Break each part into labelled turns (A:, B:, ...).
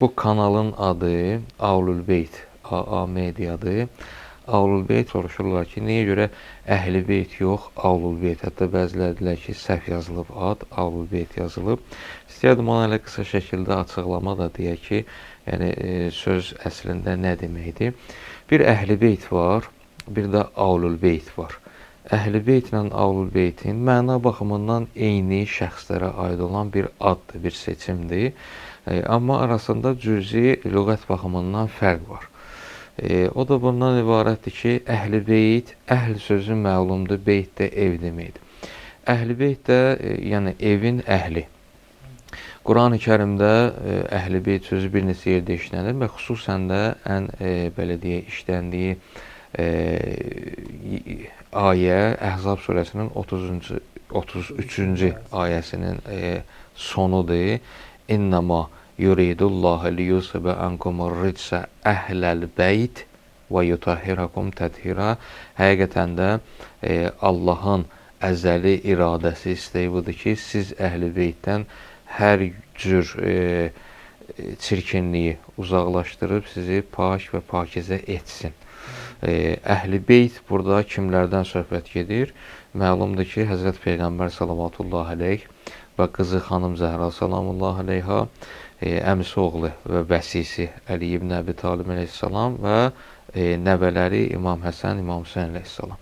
A: Bu kanalın adı Ahlul-Beyt, AA Mediadır. Ahlul-Beyt soruşurlar ki, niyə görə Əhl-i-Beyt yox, Ahlul-Beyt? Hətta bəziləri deyirlər ki, səhv yazılıb ad, Ahlul-Beyt yazılıb. İstəyərdim ona elə qısa şəkildə açıqlama da deyək ki, yəni söz əslində nə deməkdir? Bir Əhl-i-Beyt var, bir də Ahlul-Beyt var. Əhl-i-Beyt ilə Ahlul-Beytin məna baxımından eyni şəxslərə aid olan bir addır, bir seçimdir. Amma arasında cüzi lüğət baxımından fərq var. O da bundan ibarətdir ki, Əhl-i Beyt, əhl sözü məlumdur, beyt də ev deməkdir. Əhl-i Beyt də, yəni evin əhli. Quran-ı Kərimdə Əhl-i Beyt sözü bir neçə yerdə işlənir və xüsusən də ən belə deyək, işləndiyi ayə Əhzab surəsinin 33-cü ayəsinin sonudur. İnnəmə yuridullahu liyusibə ankumur ritsə əhləl beyt və yutahhirakum tədhira. Həqiqətən də Allahın əzəli iradəsi istəyi budur ki, siz Əhl-i Beytdən hər cür çirkinliyi uzaqlaşdırıb sizi pak və pakizə etsin. Əhl-i Beyt burada kimlərdən söhbət gedir? Məlumdur ki, Həzrət Peyğəmbər sallallahu aleyh və qızı xanım Zəhra sallallahu aleyha, əmisi oğlu və vəsisi Əli ibn Əbi Talib aleyhissalam və nəvələri İmam Həsən, İmam Hüseyn aleyhissalam.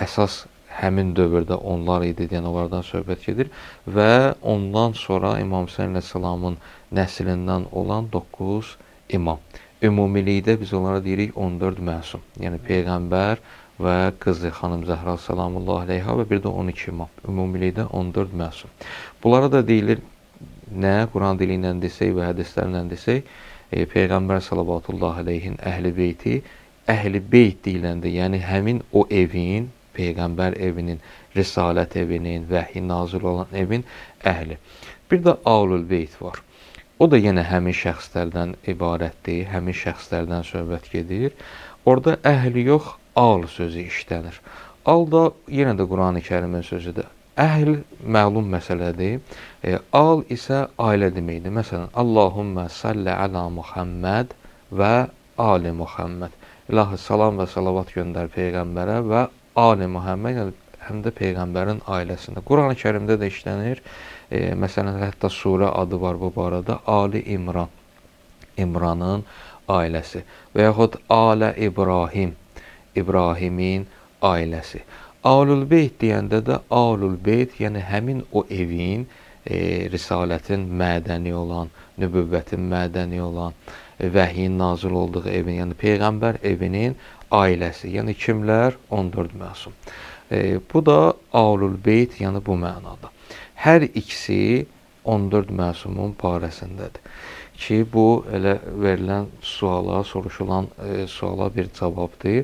A: Əsas həmin dövrdə onlar idi, yəni onlardan söhbət gedir və ondan sonra İmam Hüseyn aleyhissalamın nəslindən olan 9 imam. Ümumilikdə biz onlara deyirik 14 məsum. Yəni Peyğəmbər və qızı xanım Zəhra sallallahu aleyha və bir də 12 imam. Ümumilikdə 14 məsum. Bunlara da deyilir nə? Quran dili ilə desək və hədislərlə desək, Peyğəmbər sallallahu aleyhin Əhl-i Beyti Əhl-i Beyt deyiləndə, yəni həmin o evin, Peyğəmbər evinin, Risalət evinin, vəhy nazil olan evin əhli. Bir də Ahlul-Beyt var. O da yenə həmin şəxslərdən ibarətdir, həmin şəxslərdən söhbət gedir. Orada əhli yox, al sözü işlənir. Al da yenə də Quran-ı Kərimin sözüdür. Əhl məlum məsələdir. Al isə ailə deməkdir. Məsələn, Allahümmə salli əla Muhamməd və ali Muhamməd. İlahi salam və salavat göndər Peyğəmbərə və ali Muhamməd, yəni həm də Peyğəmbərin ailəsində. Quran-ı Kərimdə də işlənir. Məsələn, hətta surə adı var bu barədə, Ali İmran, İmranın ailəsi və yaxud Alə İbrahim, İbrahimin ailəsi. Ahlul-Beyt deyəndə də Ahlul-Beyt, yəni həmin o evin, risalətin mədəni olan, nübüvvətin mədəni olan, vəhyin nazil olduğu evin, yəni Peyğəmbər evinin ailəsi, yəni kimlər? 14 məsum. Bu da Ahlul-Beyt, yəni bu mənada. Hər ikisi 14 məsumun barəsindədir. Ki, bu elə verilən suala, soruşulan suala bir cavabdır.